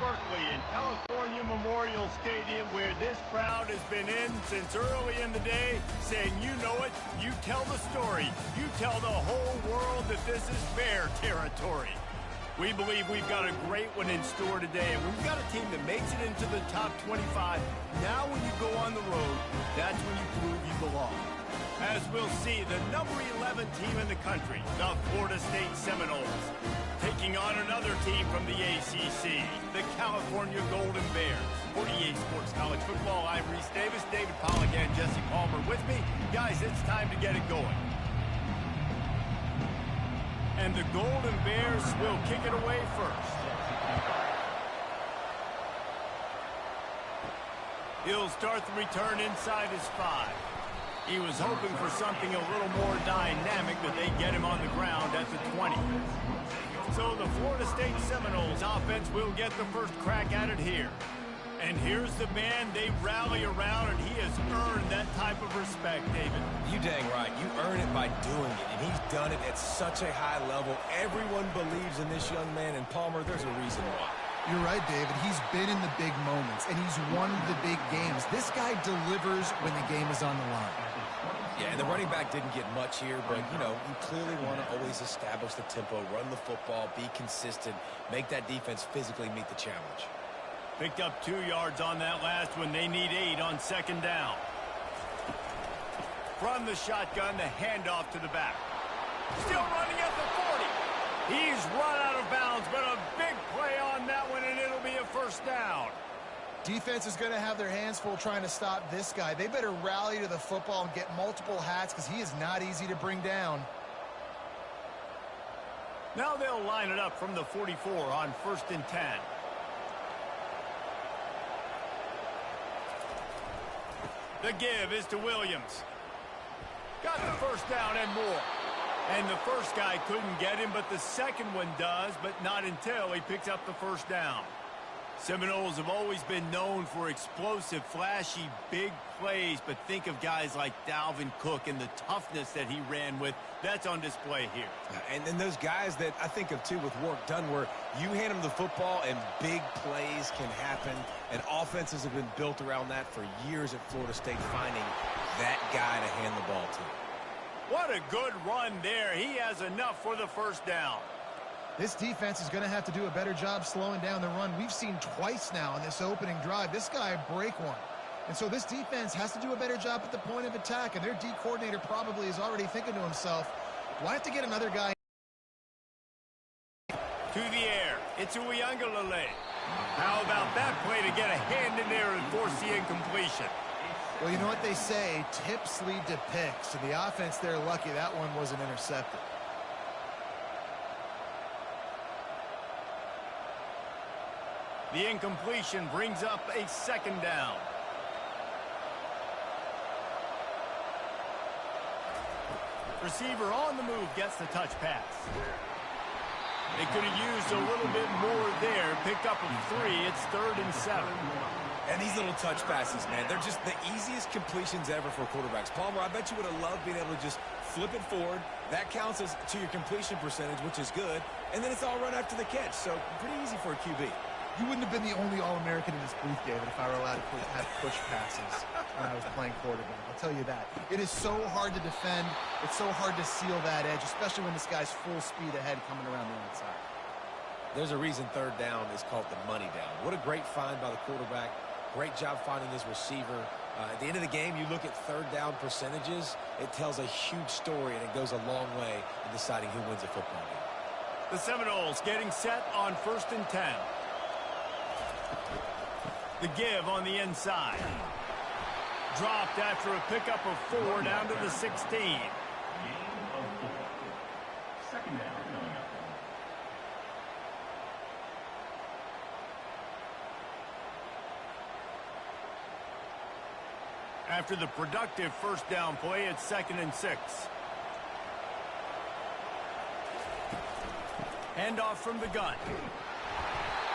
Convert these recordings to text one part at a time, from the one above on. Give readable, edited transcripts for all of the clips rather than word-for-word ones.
Berkeley in California Memorial Stadium, where this crowd has been in since early in the day, saying, you know it, you tell the story, you tell the whole world that this is Bear territory. We believe we've got a great one in store today, and we've got a team that makes it into the top 25. Now when you go on the road, that's when you prove you belong. As we'll see, the number 11 team in the country, the Florida State Seminoles, taking on another team from the ACC, the California Golden Bears. For EA Sports College Football, I'm Reese Davis, David Pollack, and Jesse Palmer with me. Guys, it's time to get it going. And the Golden Bears will kick it away first. He'll start the return inside his 5. He was hoping for something a little more dynamic, but they get him on the ground at the 20. So the Florida State Seminoles offense will get the first crack at it here. And here's the man they rally around, and he has earned that type of respect, David. You dang right. You earn it by doing it, and he's done it at such a high level. Everyone believes in this young man, and Palmer, there's a reason why. You're right, David. He's been in the big moments, and he's won the big games. This guy delivers when the game is on the line. Yeah, and the running back didn't get much here, but, you know, you clearly want to always establish the tempo, run the football, be consistent, make that defense physically meet the challenge. Picked up 2 yards on that last one. They need 8 on second down. From the shotgun, the handoff to the back. Still running at the 40. He's run out of bounds, but a big play on that one, and it'll be a first down. Defense is going to have their hands full trying to stop this guy. They better rally to the football and get multiple hats because he is not easy to bring down. Now they'll line it up from the 44 on 1st and 10. The give is to Williams. Got the first down and more. And the first guy couldn't get him, but the second one does, but not until he picks up the first down. Seminoles have always been known for explosive, flashy, big plays, but think of guys like Dalvin Cook and the toughness that he ran with. That's on display here. And then those guys that I think of, too, with work done, where you hand them the football and big plays can happen, and offenses have been built around that for years at Florida State, finding that guy to hand the ball to. What a good run there. He has enough for the first down. This defense is going to have to do a better job slowing down the run. We've seen twice now in this opening drive. This guy break one. And so this defense has to do a better job at the point of attack. And their D coordinator probably is already thinking to himself, do I have to get another guy? To the air. It's Uiagalelei. How about that play to get a hand in there and force the incompletion? Well, you know what they say, tips lead to picks. And the offense, they're lucky that one wasn't intercepted. The incompletion brings up a second down. Receiver on the move gets the touch pass. They could have used a little bit more there. Picked up a 3. It's 3rd and 7. And these little touch passes, man, they're just the easiest completions ever for quarterbacks. Palmer, I bet you would have loved being able to just flip it forward. That counts as to your completion percentage, which is good. And then it's all run after the catch. So pretty easy for a QB. You wouldn't have been the only All-American in this booth, David, if I were allowed to have push passes when I was playing quarterback. I'll tell you that. It is so hard to defend. It's so hard to seal that edge, especially when this guy's full speed ahead coming around the outside. There's a reason 3rd down is called the money down. What a great find by the quarterback. Great job finding his receiver. At the end of the game, you look at 3rd down percentages. It tells a huge story, and it goes a long way in deciding who wins a football game. The Seminoles getting set on 1st and 10. The give on the inside. Dropped after a pickup of 4 down to the 16. After the productive first down play, it's 2nd and 6. Handoff from the gun.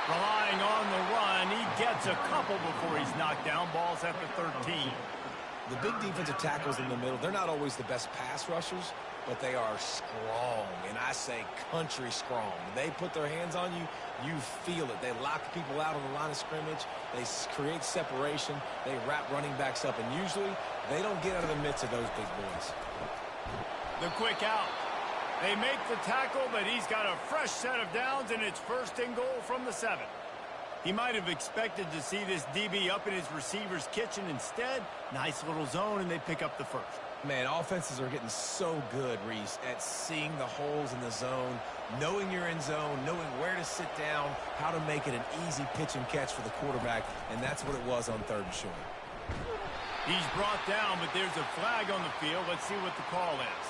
Relying on the run, he gets a couple before he's knocked down. Ball's at the 13. The big defensive tackles in the middle, they're not always the best pass rushers, but they are strong, and I say country strong. When they put their hands on you, you feel it. They lock people out on the line of scrimmage. They create separation. They wrap running backs up, and usually they don't get out of the midst of those big boys. The quick out. They make the tackle, but he's got a fresh set of downs, and it's 1st and goal from the 7. He might have expected to see this DB up in his receiver's kitchen. Instead, nice little zone, and they pick up the 1st. Man, offenses are getting so good, Reese, at seeing the holes in the zone, knowing you're in zone, knowing where to sit down, how to make it an easy pitch and catch for the quarterback, and that's what it was on 3rd and short. He's brought down, but there's a flag on the field. Let's see what the call is.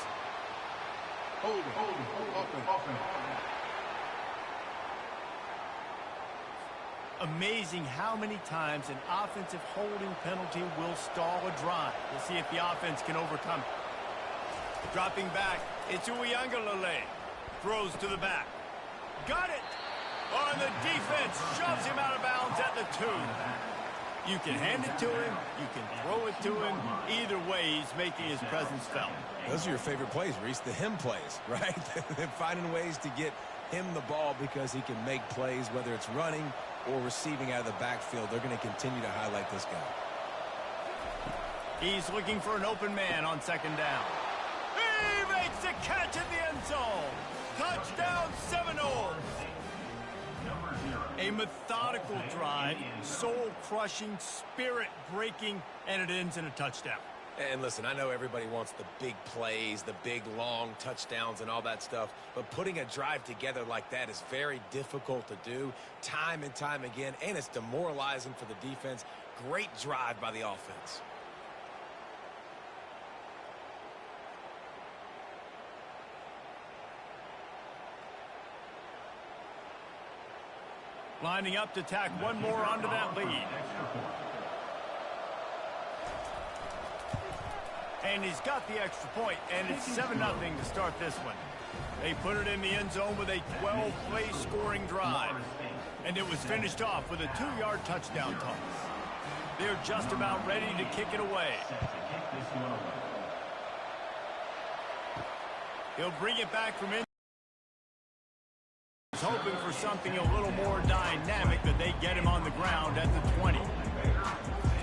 Amazing how many times an offensive holding penalty will stall a drive. We'll see if the offense can overcome it. Dropping back, it's Uiagalelei. Throws to the back. Got it! On the defense, shoves him out of bounds at the 2. You can hand it to him, you can throw it to him. Either way, he's making his presence felt. Those are your favorite plays, Reese, the him plays, right? They're finding ways to get him the ball because he can make plays, whether it's running or receiving out of the backfield. They're going to continue to highlight this guy. He's looking for an open man on 2nd down. He makes the catch in the end zone. Touchdown, Seminoles. A methodical drive, soul-crushing, spirit-breaking, and it ends in a touchdown. And listen, I know everybody wants the big plays, the big, long touchdowns and all that stuff, but putting a drive together like that is very difficult to do time and time again, and it's demoralizing for the defense. Great drive by the offense. Lining up to tack one more onto that lead. And he's got the extra point, and it's 7-0 to start this one. They put it in the end zone with a 12-play scoring drive. And it was finished off with a 2-yard touchdown toss. They're just about ready to kick it away. He'll bring it back from in. He's hoping for something a little more dynamic, that they get him on the ground at the 20.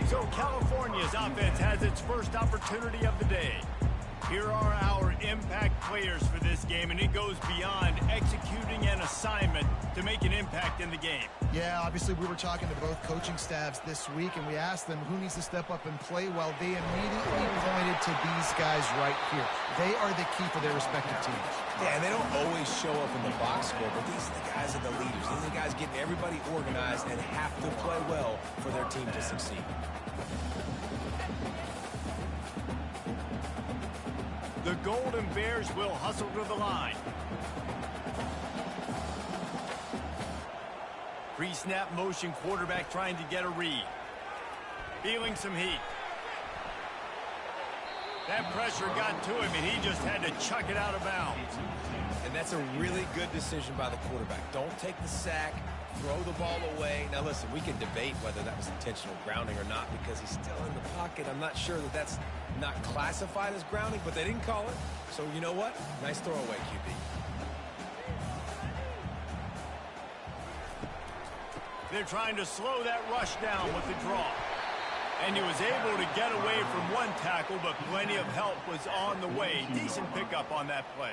So California's offense has its first opportunity of the day. Here are our impact players for this game, and it goes beyond executing an assignment to make an impact in the game. Yeah, obviously we were talking to both coaching staffs this week, and we asked them who needs to step up and play well. They immediately pointed to these guys right here. They are the key for their respective teams. Yeah, and they don't always show up in the box score, but these are the guys that are the leaders. These are the guys getting everybody organized and have to play well for their team to succeed. The Golden Bears will hustle to the line. Pre-snap motion, quarterback trying to get a read. Feeling some heat. That pressure got to him, and he just had to chuck it out of bounds. And that's a really good decision by the quarterback. Don't take the sack, throw the ball away. Now, listen, we can debate whether that was intentional grounding or not because he's still in the pocket. I'm not sure that that's not classified as grounding, but they didn't call it. So, you know what? Nice throwaway, QB. They're trying to slow that rush down with the draw. And he was able to get away from one tackle, but plenty of help was on the way. Decent pickup on that play.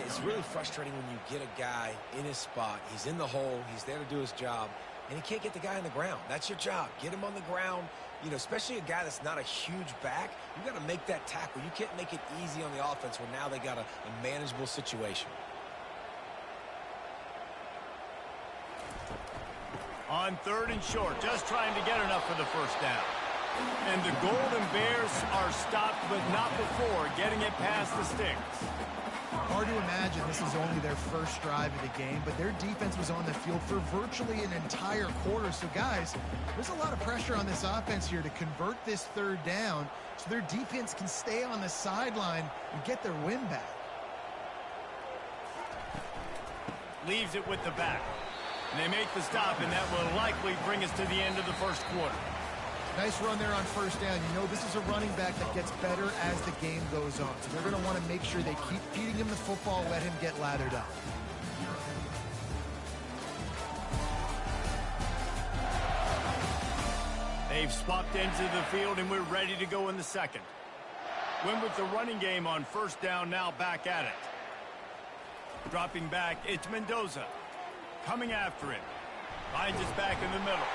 It's really frustrating when you get a guy in his spot. He's in the hole. He's there to do his job, and he can't get the guy on the ground. That's your job. Get him on the ground. You know, especially a guy that's not a huge back. You got to make that tackle. You can't make it easy on the offense when now they got a manageable situation. On 3rd and short, just trying to get enough for the first down. And the Golden Bears are stopped, but not before getting it past the sticks. Hard to imagine this is only their first drive of the game, but their defense was on the field for virtually an entire quarter. So, guys, there's a lot of pressure on this offense here to convert this 3rd down so their defense can stay on the sideline and get their win back. Leaves it with the back. And they make the stop, and that will likely bring us to the end of the first quarter. Nice run there on first down. You know this is a running back that gets better as the game goes on. So they're going to want to make sure they keep feeding him the football, let him get lathered up. They've swapped ends of the field, and we're ready to go in the second. Win with the running game on first down, now back at it. Dropping back, it's Mendoza. Coming after it. Finds his back in the middle.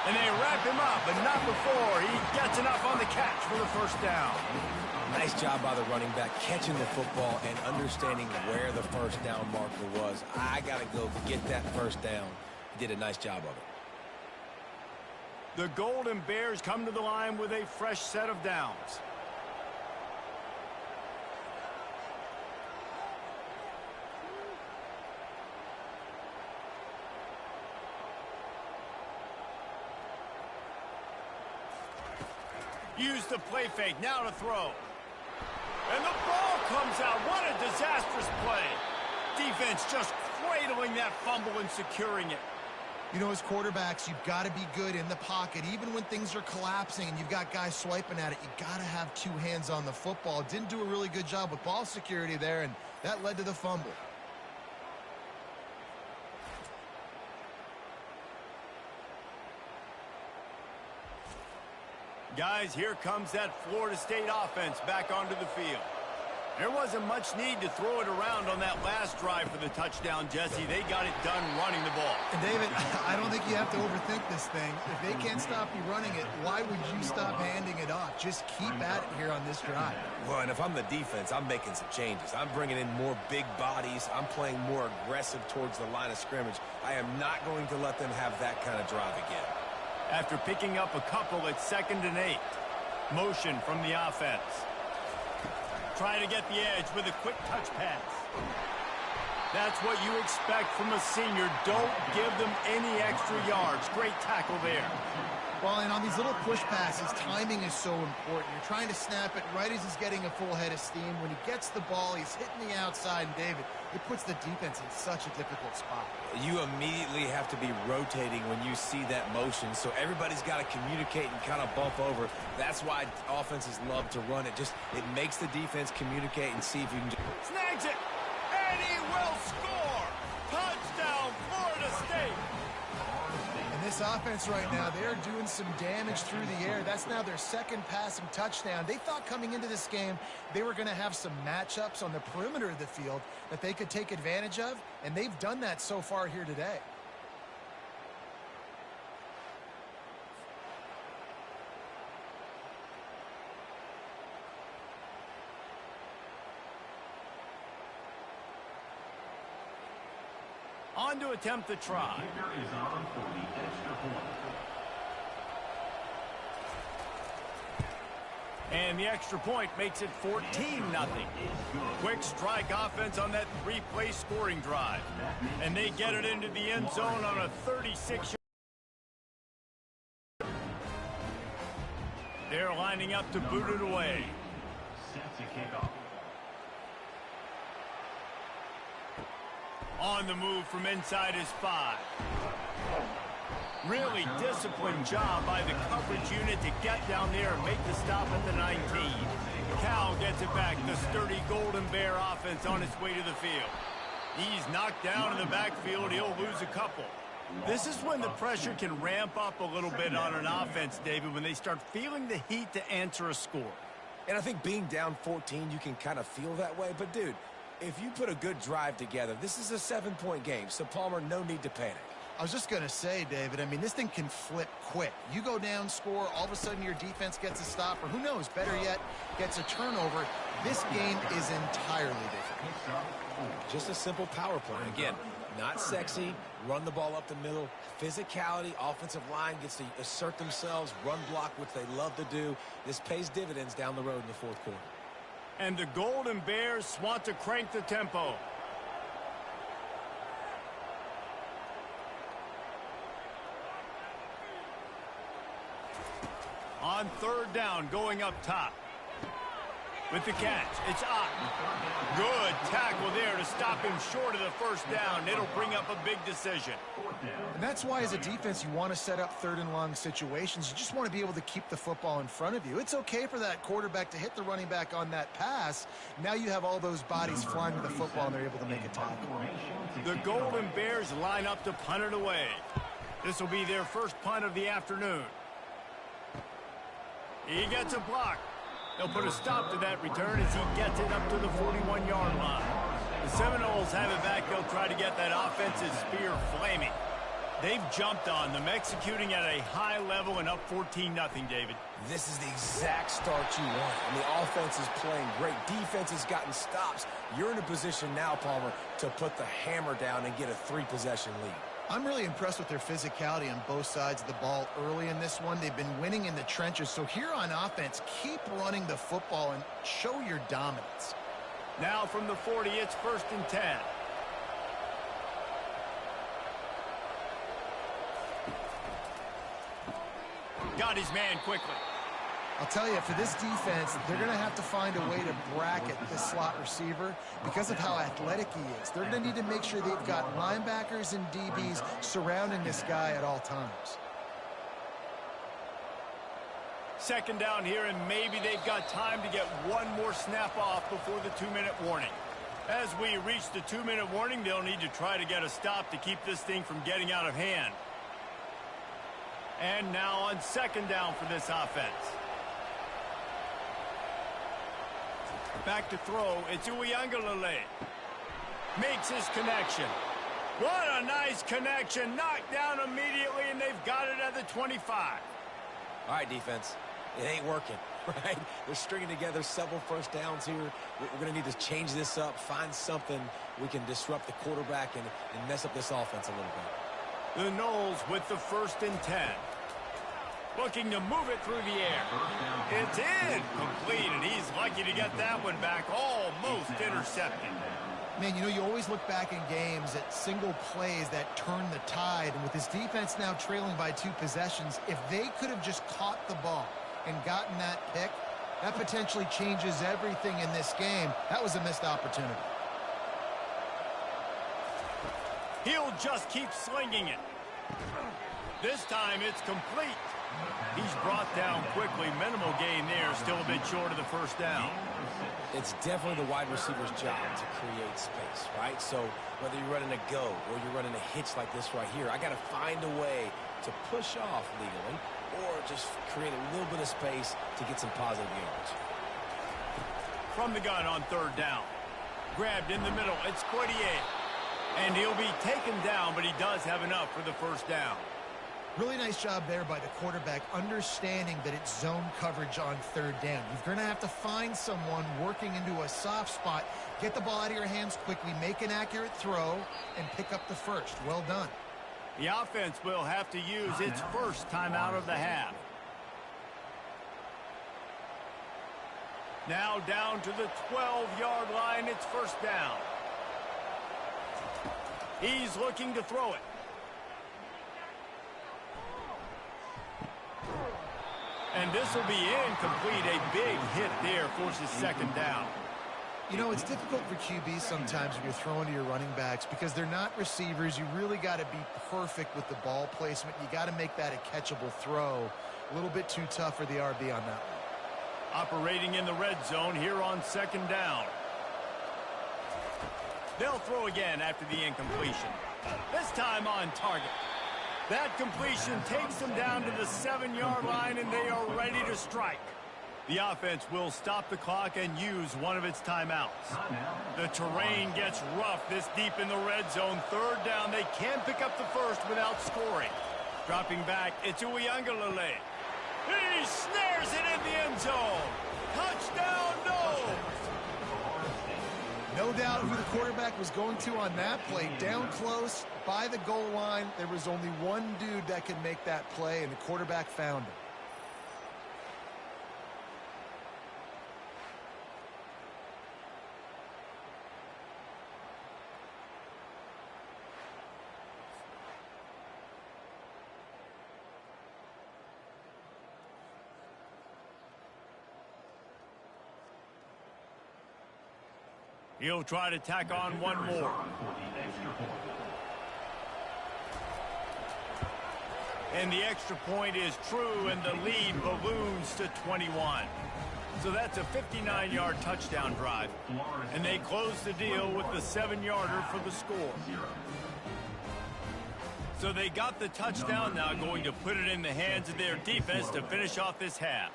And they wrap him up, but not before he gets enough on the catch for the first down. Nice job by the running back catching the football and understanding where the first down marker was. I got to go get that first down. He did a nice job of it. The Golden Bears come to the line with a fresh set of downs. Use the play fake, now to throw. And the ball comes out. What a disastrous play. Defense just cradling that fumble and securing it. You know, as quarterbacks, you've got to be good in the pocket. Even when things are collapsing and you've got guys swiping at it, you got to have two hands on the football. Didn't do a really good job with ball security there, and that led to the fumble. Guys, here comes that Florida State offense back onto the field. There wasn't much need to throw it around on that last drive for the touchdown, Jesse. They got it done running the ball. And David, I don't think you have to overthink this thing. If they can't stop you running it, why would you stop handing it off? Just keep at it here on this drive. Well, and if I'm the defense, I'm making some changes. I'm bringing in more big bodies. I'm playing more aggressive towards the line of scrimmage. I am not going to let them have that kind of drive again. After picking up a couple at 2nd and 8. Motion from the offense. Trying to get the edge with a quick touch pass. That's what you expect from a senior. Don't give them any extra yards. Great tackle there. Well, and on these little push passes, timing is so important. You're trying to snap it right as he's getting a full head of steam. When he gets the ball, he's hitting the outside, and David, it puts the defense in such a difficult spot. You immediately have to be rotating when you see that motion, so everybody's got to communicate and kind of bump over. That's why offenses love to run it. It makes the defense communicate and see if you can... Snags it, and he will score! Touchdown, Florida State! And this offense right now, they're doing some damage through the air. That's now their second passing touchdown. They thought coming into this game they were going to have some matchups on the perimeter of the field that they could take advantage of, and they've done that so far here today. On to attempt the try. And the extra point makes it 14-0. Quick strike offense on that three-play scoring drive. And they get it into the end zone on a 36-yard. They're lining up to boot it away. On the move from inside his 5. Really disciplined job by the coverage unit to get down there and make the stop at the 19. Cal gets it back. The sturdy Golden Bear offense on its way to the field. He's knocked down in the backfield. He'll lose a couple. This is when the pressure can ramp up a little bit on an offense, David, when they start feeling the heat to answer a score. And I think being down 14, you can kind of feel that way. But, dude, if you put a good drive together, this is a 7-point game. So, Palmer, no need to panic. I was just going to say, David, I mean, this thing can flip quick. You go down, score, all of a sudden your defense gets a stop, or who knows, better yet, gets a turnover. This game is entirely different. Just a simple power play. Again, not sexy, run the ball up the middle, physicality, offensive line gets to assert themselves, run block, which they love to do. This pays dividends down the road in the fourth quarter. And the Golden Bears want to crank the tempo. On third down, going up top. with the catch. It's up. Good tackle there to stop him short of the first down. It'll bring up a big decision. And that's why as a defense you want to set up third and long situations. You just want to be able to keep the football in front of you. It's okay for that quarterback to hit the running back on that pass. Now you have all those bodies flying to the football and they're able to make a tackle. The Golden Bears line up to punt it away. This will be their first punt of the afternoon. He gets a block. They'll put a stop to that return as he gets it up to the 41-yard line. The Seminoles have it back. They'll try to get that offensive spear flaming. They've jumped on them, executing at a high level and up 14-0, David. This is the exact start you want. And the offense is playing great. Defense has gotten stops. You're in a position now, Palmer, to put the hammer down and get a 3-possession lead. I'm really impressed with their physicality on both sides of the ball early in this one. They've been winning in the trenches. So here on offense, keep running the football and show your dominance. Now from the 40, it's 1st and 10. Got his man quickly. I'll tell you, for this defense, they're going to have to find a way to bracket this slot receiver because of how athletic he is. They're going to need to make sure they've got linebackers and DBs surrounding this guy at all times. Second down here, and maybe they've got time to get one more snap off before the 2-minute warning. As we reach the 2-minute warning, they'll need to try to get a stop to keep this thing from getting out of hand. And now on second down for this offense. Back to throw. It's Uiagalelei. Makes his connection. What a nice connection. Knocked down immediately, and they've got it at the 25. All right, defense. It ain't working, right? They're stringing together several first downs here. We're going to need to change this up, find something we can disrupt the quarterback and mess up this offense a little bit. The Noles with the 1st and 10. Looking to move it through the air. It's in. Complete, and he's lucky to get that one back. Almost intercepted. Man, you know, you always look back in games at single plays that turn the tide. And with this defense now trailing by 2 possessions, if they could have just caught the ball and gotten that pick, that potentially changes everything in this game. That was a missed opportunity. He'll just keep slinging it. This time it's complete. He's brought down quickly. Minimal gain there. Still a bit short of the first down. It's definitely the wide receiver's job to create space, right? So whether you're running a go or you're running a hitch like this right here, I got to find a way to push off legally or just create a little bit of space to get some positive yards. From the gun on third down. Grabbed in the middle. It's Poitier. And he'll be taken down, but he does have enough for the first down. Really nice job there by the quarterback, understanding that it's zone coverage on third down. You're going to have to find someone working into a soft spot, get the ball out of your hands quickly, make an accurate throw, and pick up the first. Well done. The offense will have to use its first timeout of the half. Now down to the 12-yard line. It's first down. He's looking to throw it. And this will be incomplete. A big hit there forces second down. You know, it's difficult for QBs sometimes when you're throwing to your running backs because they're not receivers. You really got to be perfect with the ball placement. You got to make that a catchable throw. A little bit too tough for the RB on that one. Operating in the red zone here on second down. They'll throw again after the incompletion. This time on target. That completion takes them down to the 7-yard line, and they are ready to strike. The offense will stop the clock and use one of its timeouts. The terrain gets rough this deep in the red zone. Third down, they can pick up the first without scoring. Dropping back, it's Uiagalelei. He snares it in the end zone. Touchdown, Noles! No doubt who the quarterback was going to on that play. Down close, by the goal line, there was only one dude that could make that play, and the quarterback found him. He'll try to tack on one more. And the extra point is true, and the lead balloons to 21. So that's a 59-yard touchdown drive. And they close the deal with the 7-yarder for the score. So they got the touchdown, now going to put it in the hands of their defense to finish off this half.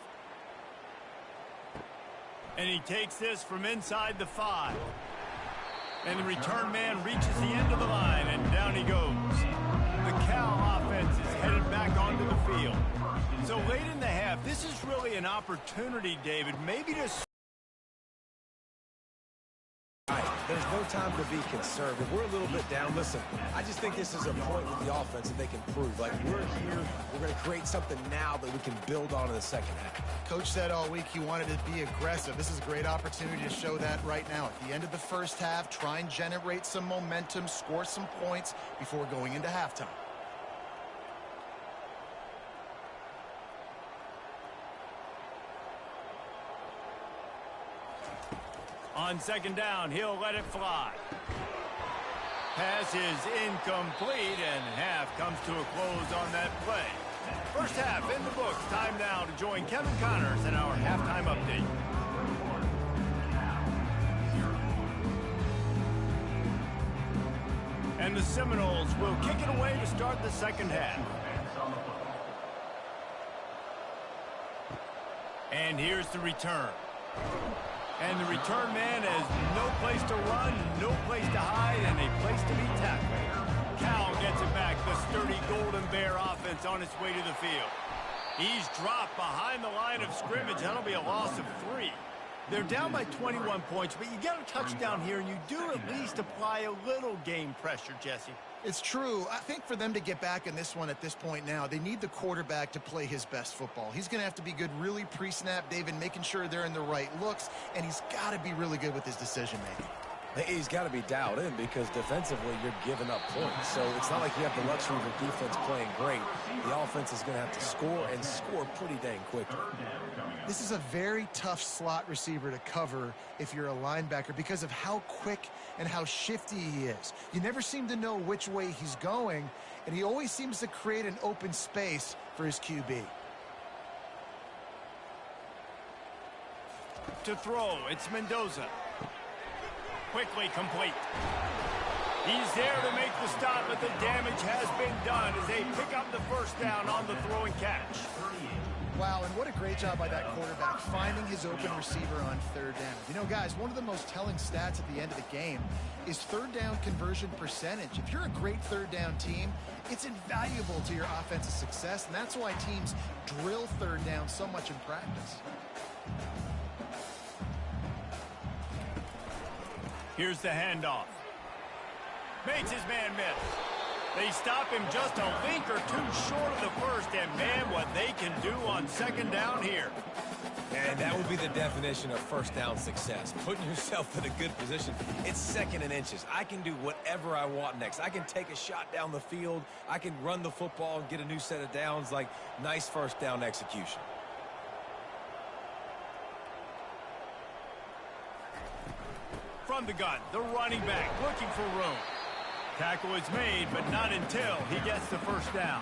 And he takes this from inside the 5. And the return man reaches the end of the line, and down he goes. The Cal offense is headed back onto the field. So late in the half, this is really an opportunity, David, maybe to... There's no time to be concerned. If we're a little bit down, listen, I just think this is a point with the offense that they can prove. Like, we're here, we're going to create something now that we can build on in the second half. Coach said all week he wanted to be aggressive. This is a great opportunity to show that right now. At the end of the first half, try and generate some momentum, score some points before going into halftime. On second down, he'll let it fly. Pass is incomplete, and half comes to a close on that play. First half in the books. Time now to join Kevin Connors in our halftime update. And the Seminoles will kick it away to start the second half. And here's the return. And the return man has no place to run, no place to hide, and a place to be tackled. Cal gets it back, the sturdy Golden Bear offense on its way to the field. He's dropped behind the line of scrimmage. That'll be a loss of 3. They're down by 21 points, but you get a touchdown here, and you do at least apply a little game pressure, Jesse. It's true. I think for them to get back in this one at this point now, they need the quarterback to play his best football. He's going to have to be good really pre-snap, David, making sure they're in the right looks, and he's got to be really good with his decision-making. He's got to be dialed in because defensively you're giving up points. So it's not like you have the luxury of your defense playing great. The offense is going to have to score and score pretty dang quickly. This is a very tough slot receiver to cover if you're a linebacker because of how quick and how shifty he is. You never seem to know which way he's going, and he always seems to create an open space for his QB. To throw, it's Mendoza. Quickly complete. He's there to make the stop, but the damage has been done as they pick up the first down on the throw and catch. Wow, and what a great job by that quarterback finding his open receiver on third down. You know, guys, one of the most telling stats at the end of the game is third down conversion percentage. If you're a great third down team, it's invaluable to your offensive success, and that's why teams drill third down so much in practice. Here's the handoff. Makes his man miss. They stop him just a link or two short of the first, and man, what they can do on second down here. And that would be the definition of first down success, putting yourself in a good position. It's second and inches. I can do whatever I want next. I can take a shot down the field. I can run the football and get a new set of downs. Like, nice first down execution. From the gun, the running back looking for room. Tackle is made, but not until he gets the first down.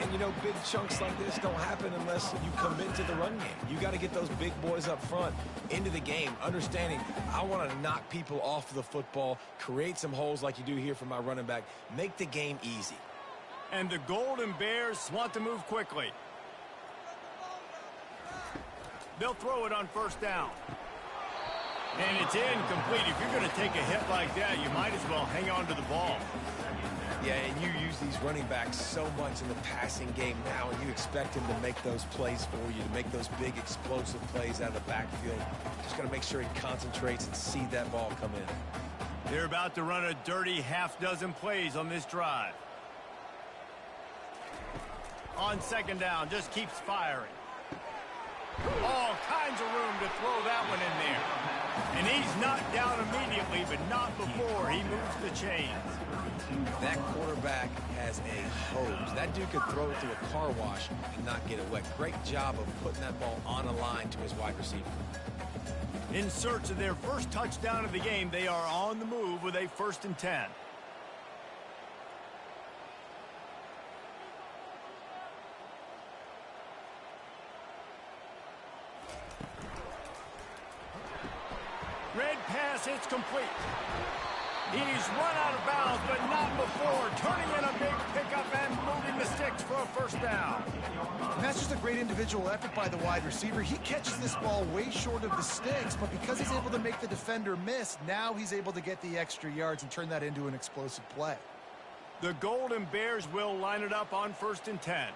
And, you know, big chunks like this don't happen unless you commit to the run game. You got to get those big boys up front into the game, understanding I want to knock people off the football, create some holes like you do here for my running back, make the game easy. And the Golden Bears want to move quickly. They'll throw it on first down. And it's incomplete. If you're going to take a hit like that, you might as well hang on to the ball. Yeah, and you use these running backs so much in the passing game now, and you expect him to make those plays for you, to make those big explosive plays out of the backfield. Just got to make sure he concentrates and see that ball come in. They're about to run a dirty half-dozen plays on this drive. On second down, just keeps firing. All kinds of room to throw that one in there. And he's knocked down immediately, but not before he moves the chains. That quarterback has a hose. That dude could throw it through a car wash and not get it wet. Great job of putting that ball on a line to his wide receiver. In search of their first touchdown of the game, they are on the move with a 1st and 10. Red pass, it's complete. He's run out of bounds, but not before turning in a big pickup and moving the sticks for a 1st down. And that's just a great individual effort by the wide receiver. He catches this ball way short of the sticks, but because he's able to make the defender miss, now he's able to get the extra yards and turn that into an explosive play. The Golden Bears will line it up on 1st and 10.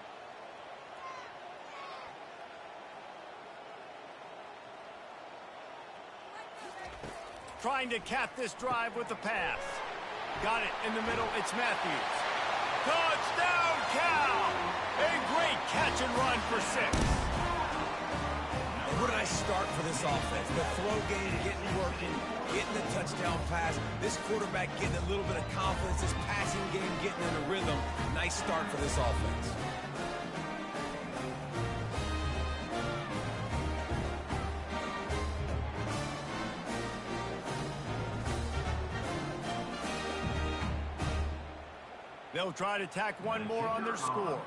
Trying to cap this drive with the pass. Got it in the middle. It's Matthews. Touchdown, Cal! A great catch and run for 6. And what a nice start for this offense. The throw game getting working, getting the touchdown pass. This quarterback getting a little bit of confidence. This passing game getting in a rhythm. Nice start for this offense. They'll try to tack one more on their score.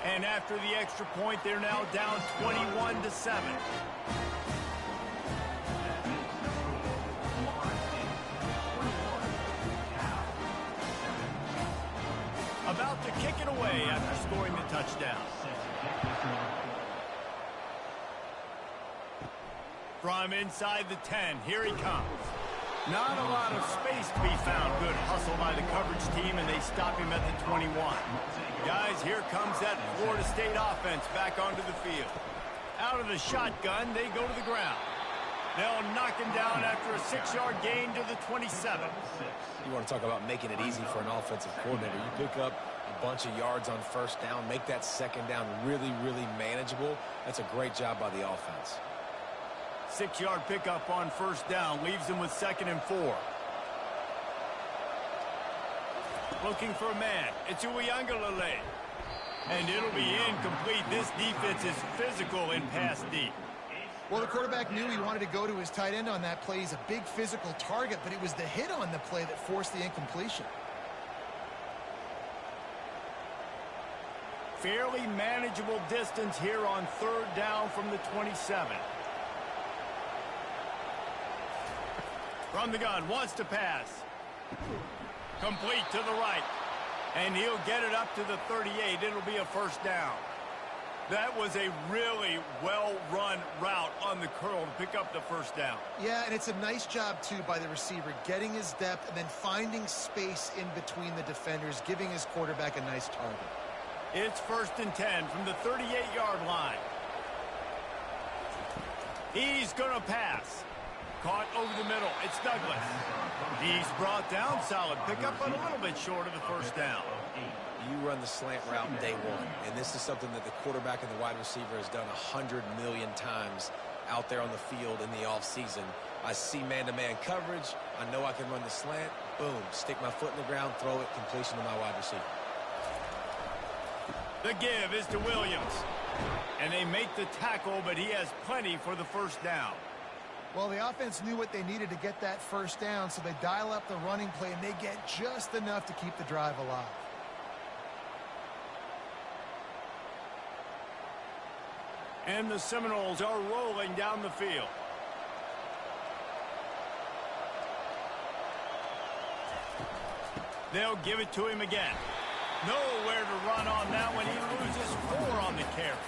And after the extra point, they're now down 21-7. About to kick it away after scoring the touchdown. From inside the 10, here he comes. Not a lot of space to be found. Good hustle by the coverage team, and they stop him at the 21. Guys, here comes that Florida State offense back onto the field. Out of the shotgun, they go to the ground. They'll knock him down after a 6-yard gain to the 27. You want to talk about making it easy for an offensive coordinator. You pick up a bunch of yards on 1st down, make that 2nd down really, really manageable. That's a great job by the offense. 6-yard pickup on 1st down leaves them with 2nd and 4. Looking for a man. It's Uiagalelei. And it'll be incomplete. This defense is physical in pass deep. Well, the quarterback knew he wanted to go to his tight end on that play. He's a big physical target, but it was the hit on the play that forced the incompletion. Fairly manageable distance here on 3rd down from the 27. From the gun, wants to pass. Complete to the right. And he'll get it up to the 38. It'll be a 1st down. That was a really well-run route on the curl to pick up the 1st down. Yeah, and it's a nice job, too, by the receiver, getting his depth and then finding space in between the defenders, giving his quarterback a nice target. It's 1st and 10 from the 38-yard line. He's going to pass. Caught over the middle. It's Douglas. He's brought down. Solid pickup, but a little bit short of the 1st down. You run the slant route day one, and this is something that the quarterback and the wide receiver has done 100 million times out there on the field in the offseason. I see man-to-man coverage. I know I can run the slant. Boom. Stick my foot in the ground, throw it, completion to my wide receiver. The give is to Williams. And they make the tackle, but he has plenty for the 1st down. Well, the offense knew what they needed to get that 1st down, so they dial up the running play, and they get just enough to keep the drive alive. And the Seminoles are rolling down the field. They'll give it to him again. Nowhere to run on that one. He loses 4 on the carry.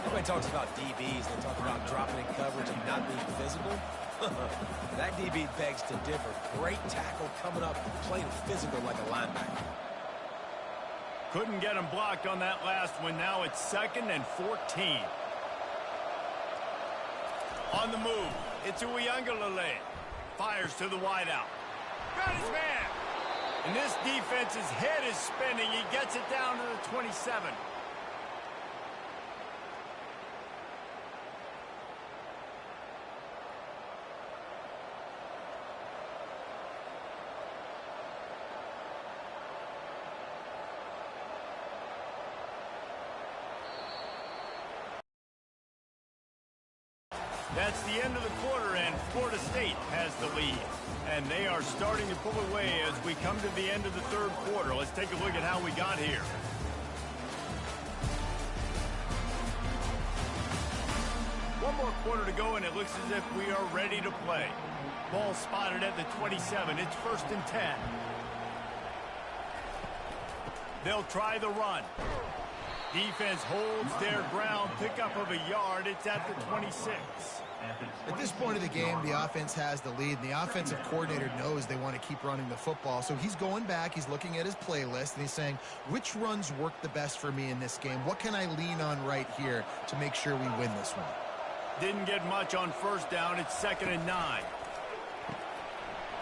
Everybody talks about DBs. They talk about dropping in coverage and not being physical. That DB begs to differ. Great tackle coming up, playing physical like a linebacker. Couldn't get him blocked on that last one. Now it's 2nd and 14. On the move, it's Uiagalelei. Fires to the wideout. Got his man. And this defense's head is spinning. He gets it down to the 27. That's the end of the quarter, and Florida State has the lead. And they are starting to pull away as we come to the end of the third quarter. Let's take a look at how we got here. One more quarter to go, and it looks as if we are ready to play. Ball spotted at the 27. It's 1st and 10. They'll try the run. Defense holds their ground. Pickup of a yard. It's at the 26. At this point of the game, the offense has the lead, and the offensive coordinator knows they want to keep running the football. So he's going back, he's looking at his playlist, and he's saying, which runs work the best for me in this game? What can I lean on right here to make sure we win this one? Didn't get much on 1st down. It's 2nd and 9.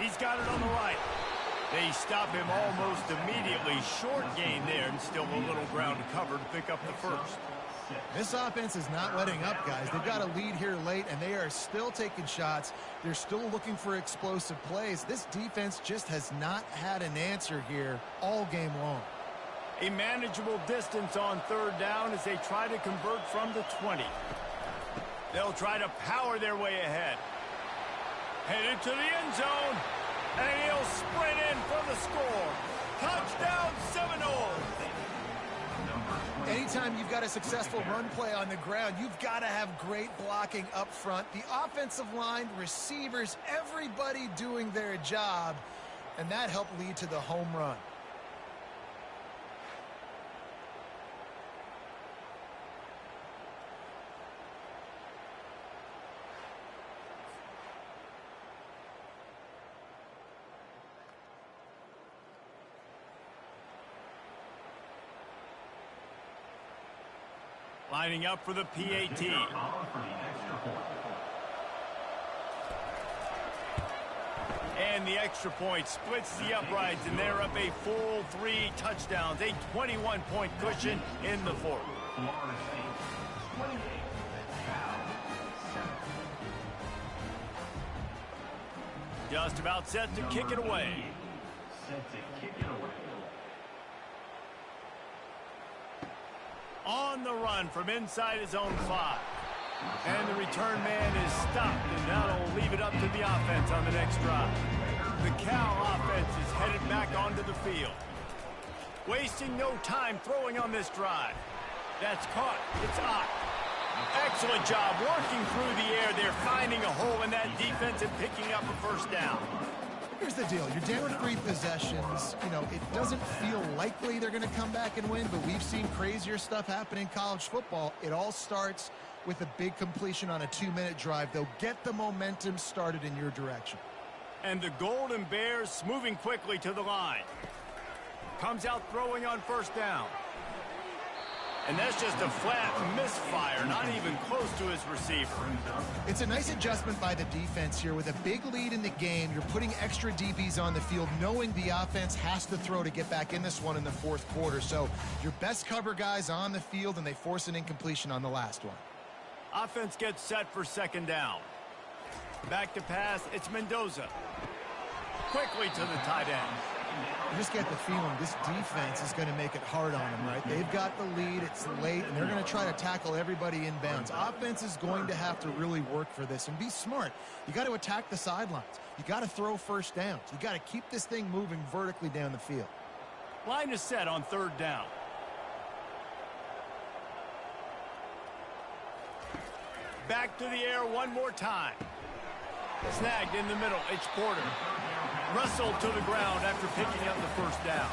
He's got it on the right. They stop him almost immediately. Short gain there, and still a little ground to cover to pick up the 1st. This offense is not letting up, guys. They've got a lead here late, and they are still taking shots. They're still looking for explosive plays. This defense just has not had an answer here all game long. A manageable distance on 3rd down as they try to convert from the 20. They'll try to power their way ahead. Headed to the end zone, and he'll sprint in for the score. Touchdown Seminoles! Anytime you've got a successful run play on the ground, you've got to have great blocking up front. The offensive line, receivers, everybody doing their job, and that helped lead to the home run. Lining up for the PAT. And the extra point splits the uprights, and they're up a full 3 touchdowns, a 21-point cushion in the 4th. Just about set to kick it away. On the run from inside his own 5. And the return man is stopped, and that'll leave it up to the offense on the next drive. The Cal offense is headed back onto the field. Wasting no time throwing on this drive. That's caught. It's out. Excellent job working through the air. They're finding a hole in that defense and picking up a 1st down. Here's the deal. You're down 3 possessions. You know, it doesn't feel likely they're going to come back and win, but we've seen crazier stuff happen in college football. It all starts with a big completion on a 2-minute drive. They'll get the momentum started in your direction. And the Golden Bears moving quickly to the line. Comes out throwing on 1st down. And that's just a flat misfire, not even close to his receiver. It's a nice adjustment by the defense here. With a big lead in the game, you're putting extra DBs on the field, knowing the offense has to throw to get back in this one in the 4th quarter. So your best cover guys on the field, and they force an incompletion on the last one. Offense gets set for 2nd down. Back to pass, it's Mendoza. Quickly to the tight end. You just get the feeling this defense is going to make it hard on them, right? They've got the lead, it's late, and they're going to try to tackle everybody in bounds. Offense is going to have to really work for this and be smart. You got to attack the sidelines. You got to throw 1st downs. You got to keep this thing moving vertically down the field. Line is set on 3rd down. Back to the air one more time. Snagged in the middle. It's Porter. Wrestled to the ground after picking up the 1st down.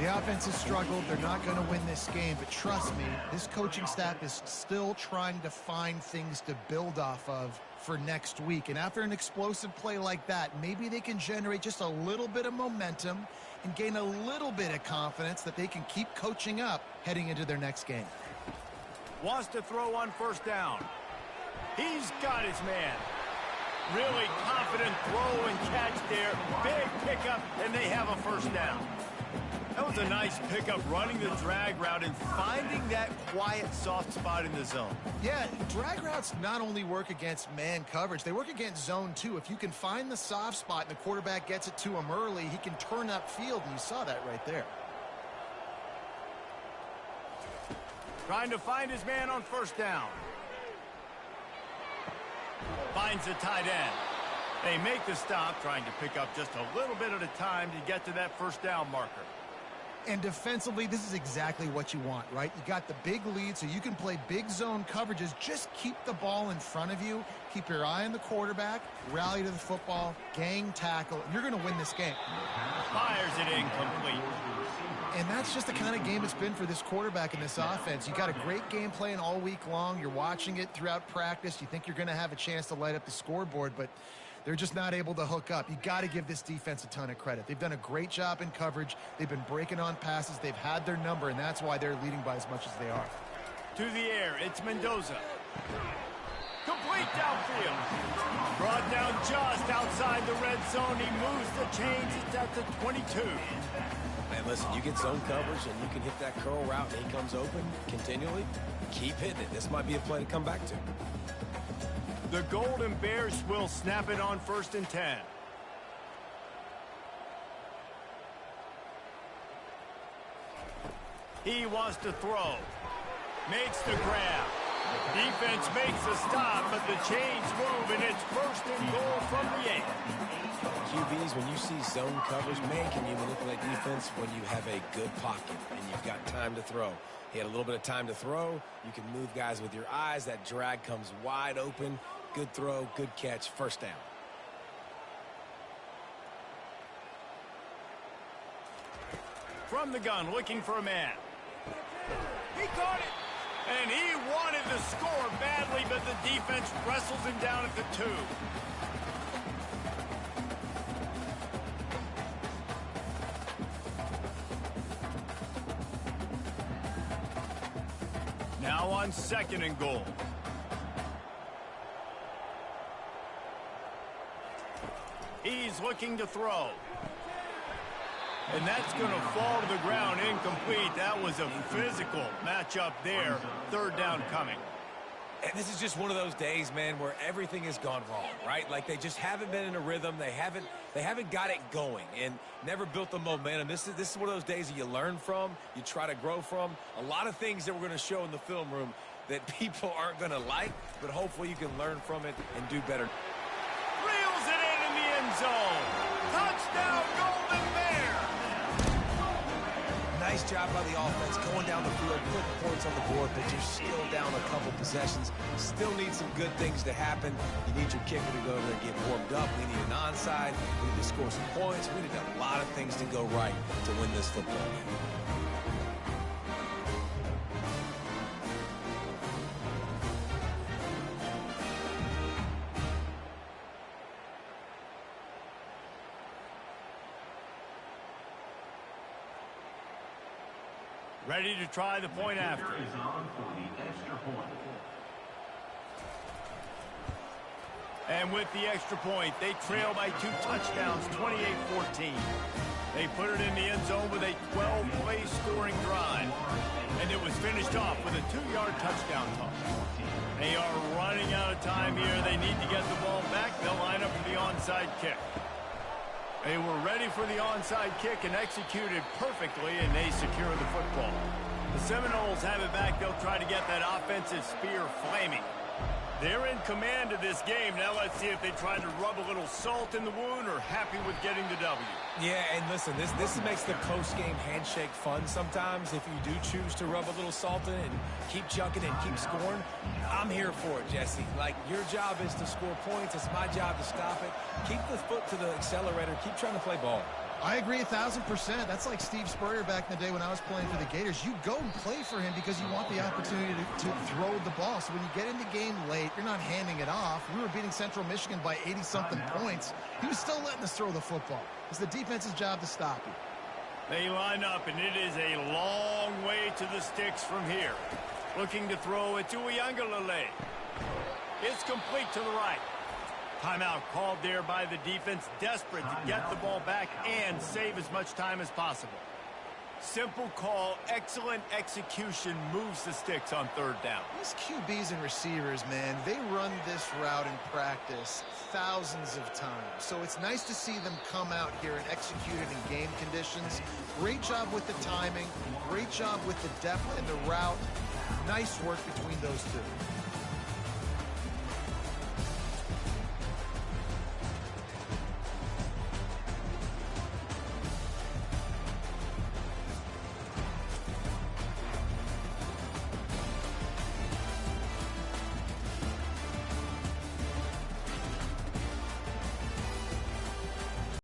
The offense has struggled. They're not going to win this game, but trust me, this coaching staff is still trying to find things to build off of for next week. And after an explosive play like that, maybe they can generate just a little bit of momentum and gain a little bit of confidence that they can keep coaching up heading into their next game. Wants to throw on 1st down. He's got his man. Really confident throw and catch there. Big pickup, and they have a 1st down. That was a nice pickup, running the drag route and finding that quiet, soft spot in the zone. Yeah, drag routes not only work against man coverage, they work against zone too. If you can find the soft spot and the quarterback gets it to him early, he can turn upfield, and you saw that right there. Trying to find his man on 1st down. Finds the tight end. They make the stop, trying to pick up just a little bit at a time to get to that first down marker. And defensively, this is exactly what you want, right? You got the big lead, so you can play big zone coverages. Just keep the ball in front of you. Keep your eye on the quarterback. Rally to the football. Gang tackle. You're going to win this game. Fires it incomplete. And that's just the kind of game it's been for this quarterback in this offense. You got a great game plan all week long. You're watching it throughout practice. You think you're going to have a chance to light up the scoreboard, but they're just not able to hook up. You got to give this defense a ton of credit. They've done a great job in coverage. They've been breaking on passes. They've had their number, and that's why they're leading by as much as they are. To the air, it's Mendoza. Complete downfield. Brought down just outside the red zone. He moves the chains. It's at the 22. Man, listen, you get zone coverage and you can hit that curl route and he comes open continually. Keep hitting it. This might be a play to come back to. The Golden Bears will snap it on 1st and 10. He wants to throw. Makes the grab. Defense makes the stop, but the chains move, and it's 1st and goal from the 8. QBs, when you see zone coverage, man, can you manipulate defense when you have a good pocket and you've got time to throw. He had a little bit of time to throw. You can move guys with your eyes. That drag comes wide open. Good throw, good catch, first down. From the gun, looking for a man. He caught it, and he wanted to score badly, but the defense wrestles him down at the 2. Now on 2nd and goal. He's looking to throw. And that's going to fall to the ground incomplete. That was a physical matchup there. 3rd down coming. And this is just one of those days, man, where everything has gone wrong, right? Like they just haven't been in a rhythm. They haven't got it going and never built the momentum. This is one of those days that you learn from, you try to grow from. A lot of things that we're going to show in the film room that people aren't going to like, but hopefully you can learn from it and do better. Reels it in the end zone. Touchdown, Golden Bears. Nice job by the offense going down the field, putting points on the board, but you're still down a couple possessions. Still need some good things to happen. You need your kicker to go over there and get warmed up. We need an onside. We need to score some points. We need a lot of things to go right to win this football game. Ready to try the point after. And with the extra point, they trail by 2 touchdowns, 28-14. They put it in the end zone with a 12-play scoring drive. And it was finished off with a 2-yard touchdown toss. They are running out of time here. They need to get the ball back. They'll line up for the onside kick. They were ready for the onside kick and executed perfectly, and they secure the football. The Seminoles have it back. They'll try to get that offensive spear flaming. They're in command of this game. Now let's see if they try to rub a little salt in the wound or happy with getting the W. Yeah, and listen, this makes the post-game handshake fun sometimes. If you do choose to rub a little salt in and keep chucking and keep scoring, I'm here for it, Jesse. Like, your job is to score points. It's my job to stop it. Keep the foot to the accelerator. Keep trying to play ball. I agree 1,000%. That's like Steve Spurrier back in the day when I was playing for the Gators. You go and play for him because you want the opportunity to throw the ball. So when you get in the game late, you're not handing it off. We were beating Central Michigan by 80-something points. He was still letting us throw the football. It's the defense's job to stop you. They line up, and it is a long way to the sticks from here. Looking to throw it to Uyangalele. It's complete to the right. Timeout called there by the defense, desperate to get the ball back and save as much time as possible. Simple call, excellent execution, moves the sticks on 3rd down. These QBs and receivers, man, they run this route in practice thousands of times. So it's nice to see them come out here and execute it in game conditions. Great job with the timing, great job with the depth and the route. Nice work between those two.